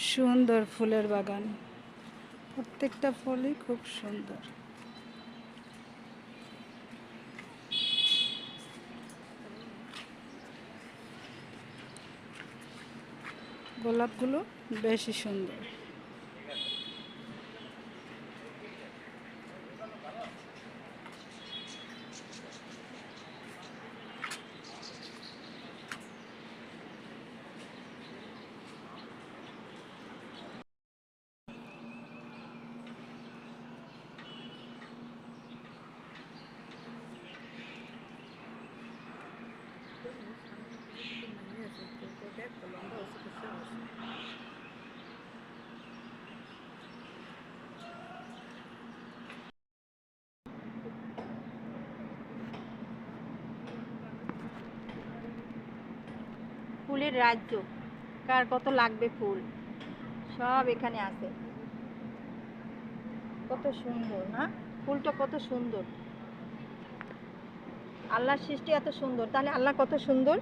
সুন্দর ফুলের বাগান, প্রত্যেকটা ফুলই খুব সুন্দর। গোলাপগুলো বেশি সুন্দর। ফুলের রাজ্য, কার কত লাগবে ফুল সব এখানে আছে। কত সুন্দর না, ফুলটা কত সুন্দর। আল্লাহর সৃষ্টি এত সুন্দর, তাহলে আল্লাহ কত সুন্দর।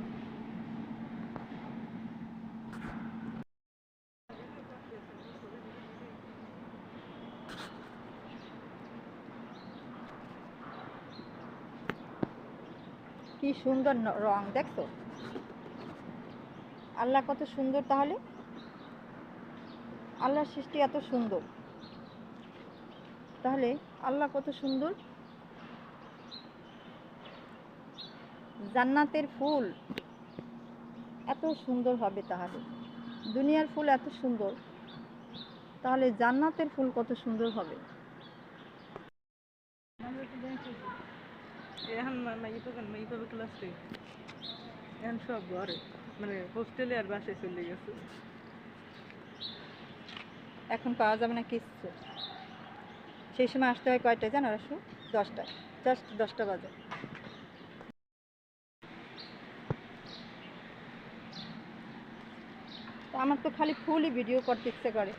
কি সুন্দর রং দেখছো, আল্লাহ কত সুন্দর। তাহলে আল্লাহর সৃষ্টি এত সুন্দর, তাহলে আল্লাহ কত সুন্দর। জান্নাতের ফুল এত সুন্দর হবে, তাহলে দুনিয়ার ফুল এত সুন্দর, তাহলে জান্নাতের ফুল কত সুন্দর হবে। এখন ক্লাসে এখন সব ঘরে, মানে হোস্টেলে আর বাসায় চলে গেছে। এখন পাওয়া যাবে না কিচ্ছু। সেই সময় আসতে হয় কয়টায় জানো রাসু? 10টায়, জাস্ট 10টা বাজে। আমার তো খালি ফুলই ভিডিও করতে ইচ্ছে করে।